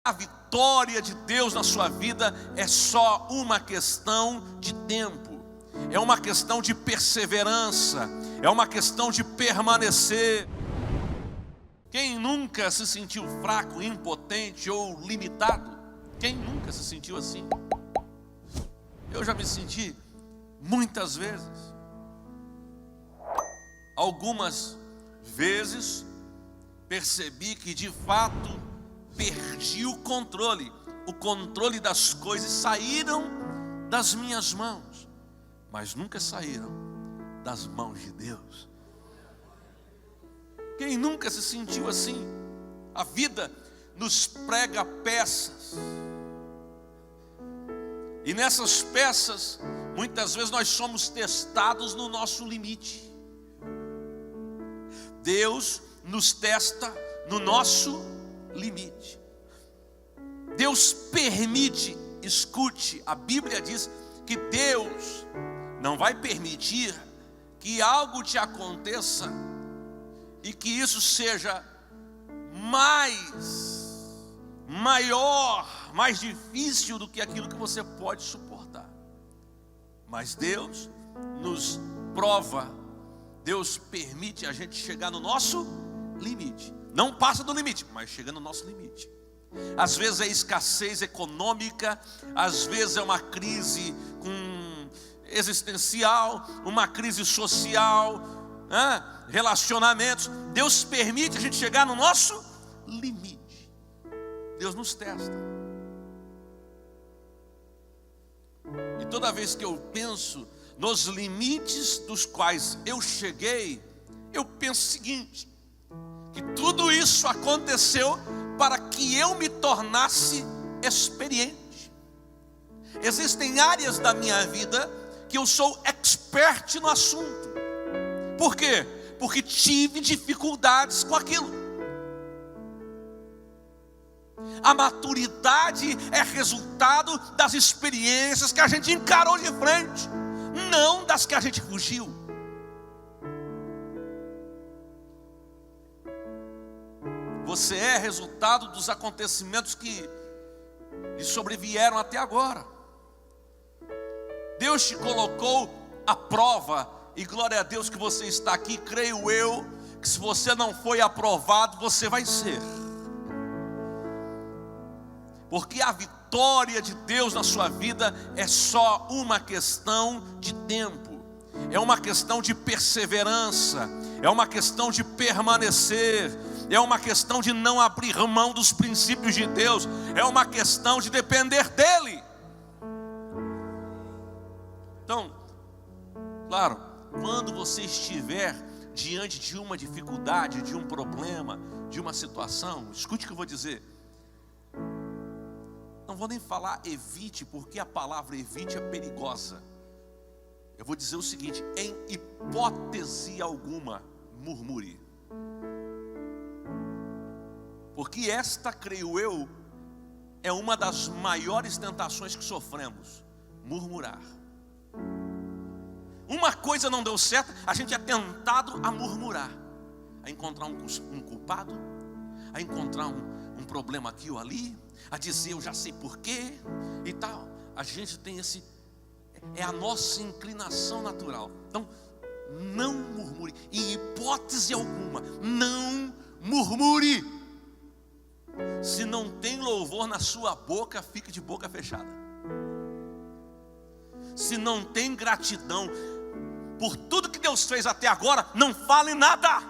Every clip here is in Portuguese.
A vitória de Deus na sua vida é só uma questão de tempo, é uma questão de perseverança, é uma questão de permanecer. Quem nunca se sentiu fraco, impotente ou limitado? Quem nunca se sentiu assim? Eu já me senti muitas vezes. Algumas vezes percebi que de fato perdi o controle das coisas saíram das minhas mãos, mas nunca saíram das mãos de Deus. Quem nunca se sentiu assim? A vida nos prega peças, e nessas peças, muitas vezes nós somos testados no nosso limite. Deus nos testa no nosso limite. Deus permite, escute, a Bíblia diz que Deus não vai permitir que algo te aconteça e que isso seja maior, mais difícil do que aquilo que você pode suportar. Mas Deus nos prova, Deus permite a gente chegar no nosso limite. Não passa do limite, mas chega no nosso limite. Às vezes é escassez econômica, às vezes é uma crise existencial, uma crise social, relacionamentos. Deus permite a gente chegar no nosso limite. Deus nos testa. E toda vez que eu penso nos limites dos quais eu cheguei, eu penso o seguinte: que tudo isso aconteceu para que eu me tornasse experiente. Existem áreas da minha vida que eu sou expert no assunto. Por quê? Porque tive dificuldades com aquilo. A maturidade é resultado das experiências que a gente encarou de frente, não das que a gente fugiu. Você é resultado dos acontecimentos que lhe sobrevieram até agora. Deus te colocou à prova, e glória a Deus que você está aqui. Creio eu que se você não foi aprovado, você vai ser. Porque a vitória de Deus na sua vida é só uma questão de tempo, é uma questão de perseverança, é uma questão de permanecer, é uma questão de não abrir mão dos princípios de Deus, é uma questão de depender dEle. Então, claro, quando você estiver diante de uma dificuldade, de um problema, de uma situação, escute o que eu vou dizer. Não vou nem falar evite, porque a palavra evite é perigosa. Eu vou dizer o seguinte: em hipótese alguma, murmure. Porque esta, creio eu, é uma das maiores tentações que sofremos: murmurar. Uma coisa não deu certo, a gente é tentado a murmurar, a encontrar um culpado, a encontrar um problema aqui ou ali, a dizer eu já sei porquê e tal. A gente tem é a nossa inclinação natural. Então, não murmure, em hipótese alguma, não murmure. Se não tem louvor na sua boca, fique de boca fechada. Se não tem gratidão por tudo que Deus fez até agora, não fale nada.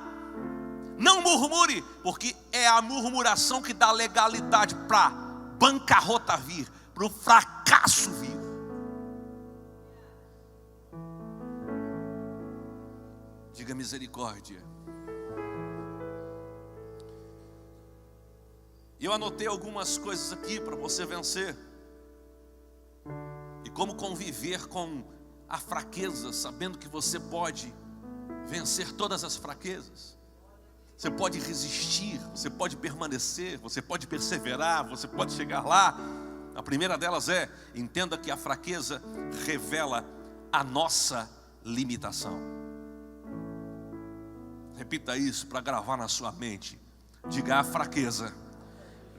Não murmure, porque é a murmuração que dá legalidade para a bancarrota vir, para o fracasso vir. Diga misericórdia. Eu anotei algumas coisas aqui para você vencer. E como conviver com a fraqueza, sabendo que você pode vencer todas as fraquezas. Você pode resistir, você pode permanecer, você pode perseverar, você pode chegar lá. A primeira delas é: entenda que a fraqueza revela a nossa limitação. Repita isso para gravar na sua mente. Diga: a fraqueza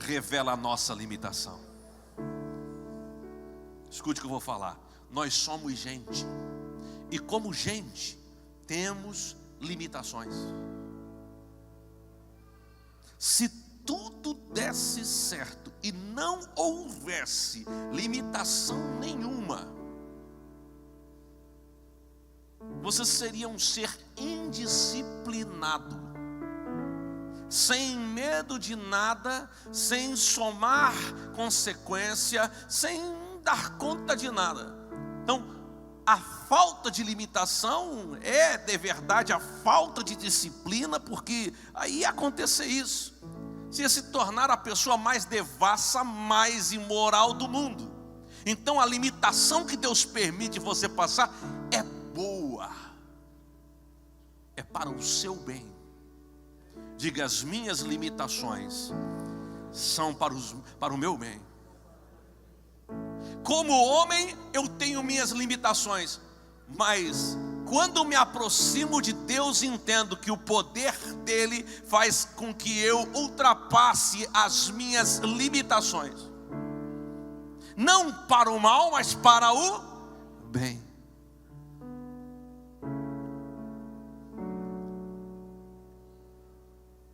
revela a nossa limitação. Escute o que eu vou falar. Nós somos gente, e como gente, temos limitações. Se tudo desse certo e não houvesse limitação nenhuma, você seria um ser indisciplinado, sem medo de nada, sem somar consequência, sem dar conta de nada. Então, a falta de limitação é, de verdade, a falta de disciplina, porque aí ia acontecer isso. Você ia se tornar a pessoa mais devassa, mais imoral do mundo. Então, a limitação que Deus permite você passar é boa, é para o seu bem. Diga: as minhas limitações são para o meu bem. Como homem, eu tenho minhas limitações, mas quando me aproximo de Deus, entendo que o poder dele faz com que eu ultrapasse as minhas limitações, não para o mal, mas para o bem.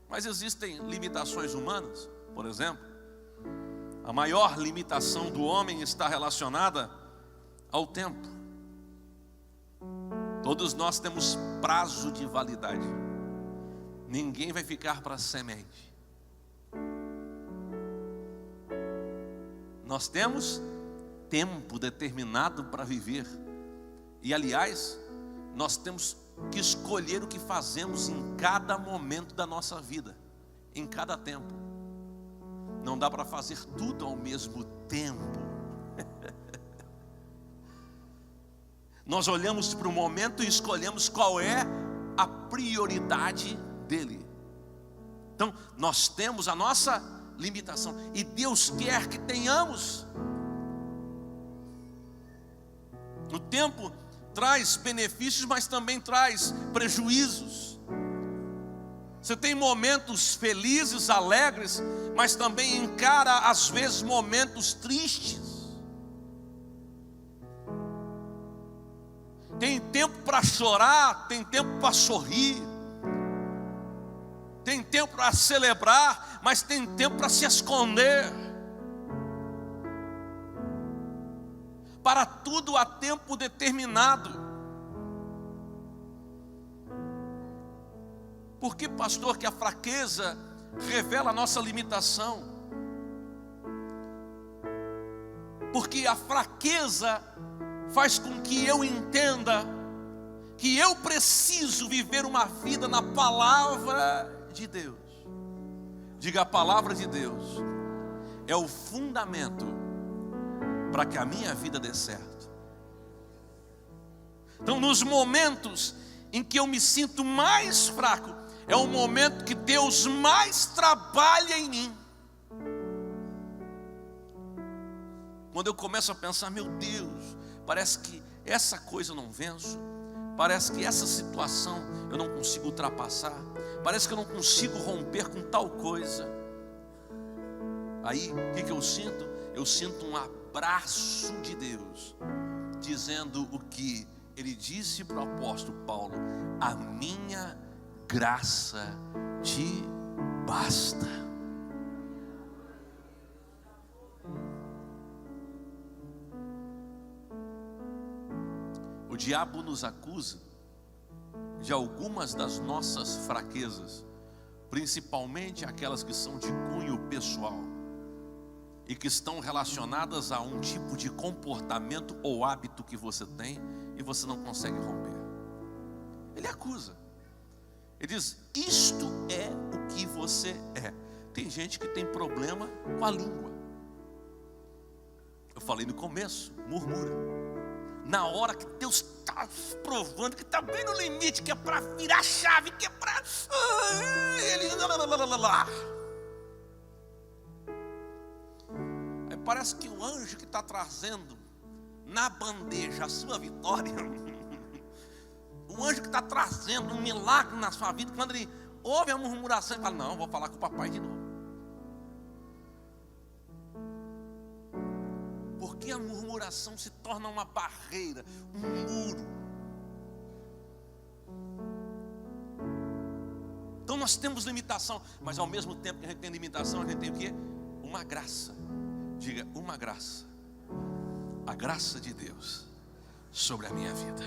Mas existem limitações humanas. Por exemplo, a maior limitação do homem está relacionada ao tempo. Todos nós temos prazo de validade. Ninguém vai ficar para semente. Nós temos tempo determinado para viver. E aliás, nós temos que escolher o que fazemos em cada momento da nossa vida, em cada tempo. Não dá para fazer tudo ao mesmo tempo. Nós olhamos para o momento e escolhemos qual é a prioridade dele. Então, nós temos a nossa limitação, e Deus quer que tenhamos. O tempo traz benefícios, mas também traz prejuízos. Você tem momentos felizes, alegres, mas também encara às vezes momentos tristes. Tem tempo para chorar, tem tempo para sorrir, tem tempo para celebrar, mas tem tempo para se esconder. Para tudo há tempo determinado. Por que, pastor, que a fraqueza revela a nossa limitação? Porque a fraqueza faz com que eu entenda que eu preciso viver uma vida na palavra de Deus. Diga: a palavra de Deus é o fundamento para que a minha vida dê certo. Então, nos momentos em que eu me sinto mais fraco, é o momento que Deus mais trabalha em mim. Quando eu começo a pensar: meu Deus, parece que essa coisa eu não venço, parece que essa situação eu não consigo ultrapassar, parece que eu não consigo romper com tal coisa. Aí, o que eu sinto? Eu sinto um abraço de Deus, dizendo o que ele disse para o apóstolo Paulo: a minha graça te basta. O diabo nos acusa de algumas das nossas fraquezas, principalmente aquelas que são de cunho pessoal e que estão relacionadas a um tipo de comportamento ou hábito que você tem e você não consegue romper. Ele acusa. Ele diz: isto é o que você é. Tem gente que tem problema com a língua. Eu falei no começo, murmura. Na hora que Deus está provando que está bem no limite, que é para virar a chave, que é para... Ele... Aí parece que o anjo que está trazendo na bandeja a sua vitória, o anjo que está trazendo um milagre na sua vida, quando ele ouve a murmuração, ele fala: não, vou falar com o papai de novo. porque a murmuração se torna uma barreira, um muro. Então nós temos limitação, mas ao mesmo tempo que a gente tem limitação, a gente tem o quê? Uma graça. Diga, uma graça. A graça de Deus sobre a minha vida.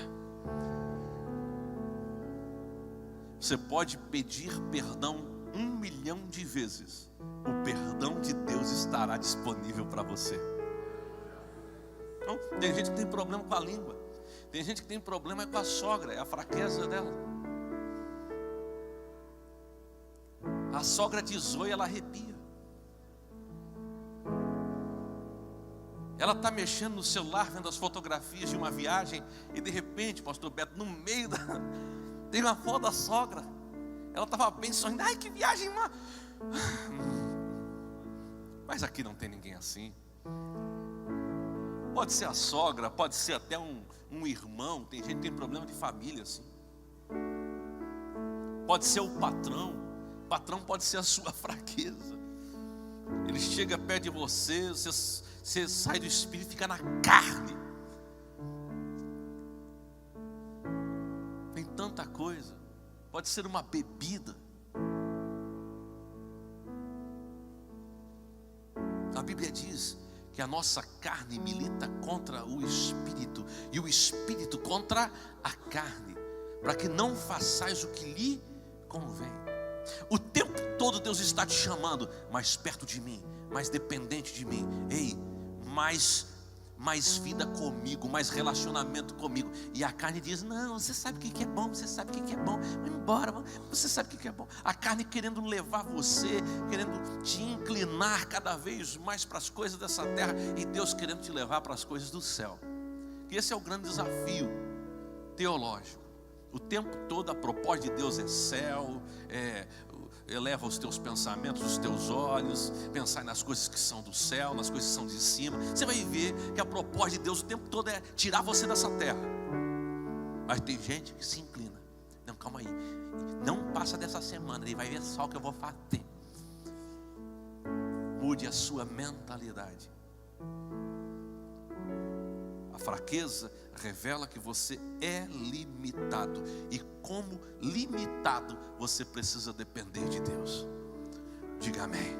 Você pode pedir perdão 1 milhão de vezes, o perdão de Deus estará disponível para você. Então, tem gente que tem problema com a língua, tem gente que tem problema com a sogra, é a fraqueza dela. A sogra de Zoe, ela arrepia. Ela está mexendo no celular, vendo as fotografias de uma viagem, e de repente, pastor Beto, no meio da... tem uma foto da sogra. Ela estava bem sorrindo. Ai, que viagem, mano. Mas aqui não tem ninguém assim. Pode ser a sogra, pode ser até um irmão. Tem gente que tem problema de família assim. Pode ser o patrão. O patrão pode ser a sua fraqueza. Ele chega perto de você, você sai do espírito e fica na carne. Tem tanta coisa. Pode ser uma bebida. A Bíblia diz que a nossa carne milita contra o espírito e o espírito contra a carne, para que não façais o que lhe convém. O tempo todo Deus está te chamando mais perto de mim, mais dependente de mim. Ei, mais vida comigo, mais relacionamento comigo. E a carne diz, não, você sabe o que é bom, você sabe o que é bom, vai embora, você sabe o que é bom. A carne querendo levar você, querendo te inclinar cada vez mais para as coisas dessa terra, e Deus querendo te levar para as coisas do céu. E esse é o grande desafio teológico. O tempo todo a proposta de Deus é céu, eleva os teus pensamentos, os teus olhos, pensar nas coisas que são do céu, nas coisas que são de cima. Você vai ver que a proposta de Deus o tempo todo é tirar você dessa terra. Mas tem gente que se inclina. Não, calma aí, não passa dessa semana, ele vai ver só o que eu vou fazer. Mude a sua mentalidade. A fraqueza revela que você é limitado, e como limitado você precisa depender de Deus. Diga amém.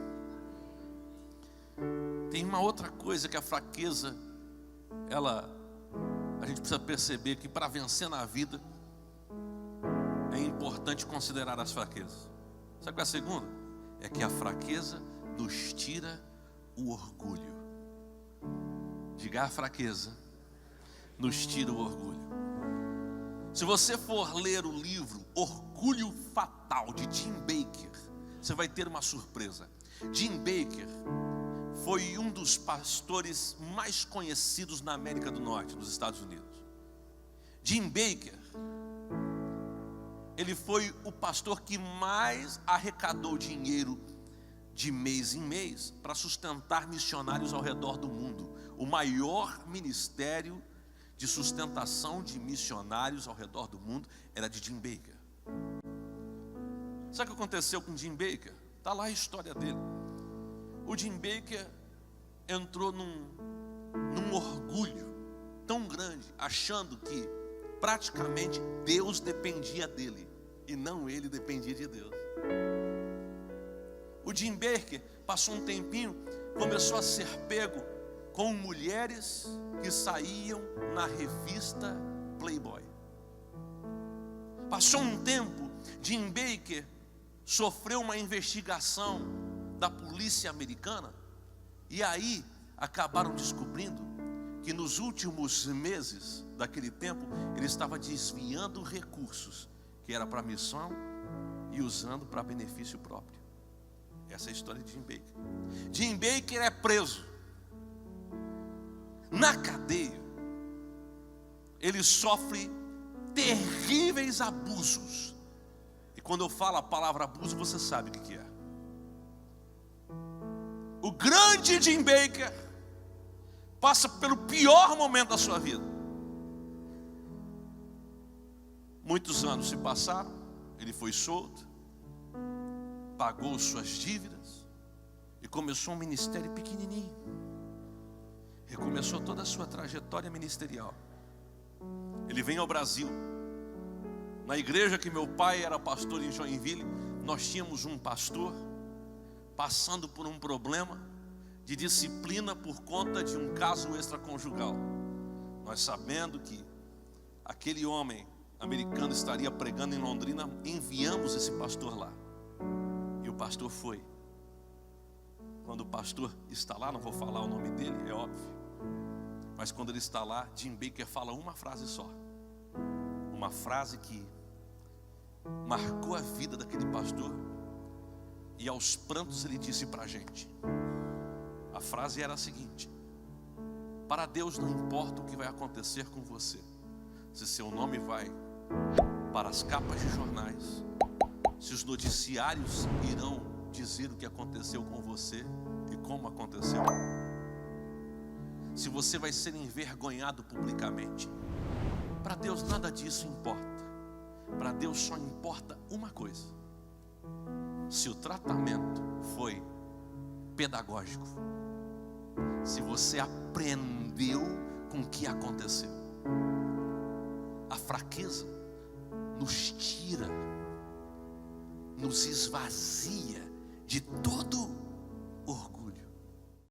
Tem uma outra coisa que a fraqueza, a gente precisa perceber que para vencer na vida é importante considerar as fraquezas. Sabe qual é a segunda? É que a fraqueza nos tira o orgulho. Diga, a fraqueza nos tira o orgulho. Se você for ler o livro Orgulho Fatal, de Jim Bakker, você vai ter uma surpresa. Jim Bakker foi um dos pastores mais conhecidos na América do Norte, nos Estados Unidos. Jim Bakker, ele foi o pastor que mais arrecadou dinheiro de mês em mês para sustentar missionários ao redor do mundo. O maior ministério de sustentação de missionários ao redor do mundo era de Jim Bakker. Sabe o que aconteceu com Jim Bakker? Está lá a história dele. O Jim Bakker entrou num orgulho tão grande, achando que praticamente Deus dependia dele e não ele dependia de Deus. O Jim Bakker passou um tempinho, começou a ser pego com mulheres que saíam na revista Playboy. Passou um tempo, Jim Bakker sofreu uma investigação da polícia americana, e aí acabaram descobrindo que nos últimos meses daquele tempo ele estava desviando recursos que era para missão e usando para benefício próprio. Essa é a história de Jim Bakker. Jim Bakker é preso. Na cadeia, ele sofre terríveis abusos. E quando eu falo a palavra abuso, você sabe o que é. O grande Jim Bakker passa pelo pior momento da sua vida. Muitos anos se passaram, ele foi solto, pagou suas dívidas e começou um ministério pequenininho. recomeçou toda a sua trajetória ministerial. Ele vem ao Brasil. Na igreja que meu pai era pastor em Joinville, nós tínhamos um pastor passando por um problema de disciplina por conta de um caso extraconjugal. Nós, sabendo que aquele homem americano estaria pregando em Londrina, enviamos esse pastor lá. E o pastor foi. Quando o pastor está lá, não vou falar o nome dele, é óbvio, mas quando ele está lá, Jim Bakker fala uma frase só, uma frase que marcou a vida daquele pastor, e aos prantos ele disse para a gente. A frase era a seguinte: para Deus não importa o que vai acontecer com você, se seu nome vai para as capas de jornais, se os noticiários irão dizer o que aconteceu com você e como aconteceu, se você vai ser envergonhado publicamente. Para Deus nada disso importa. Para Deus só importa uma coisa: se o tratamento foi pedagógico, se você aprendeu com o que aconteceu. A fraqueza nos tira, nos esvazia de todo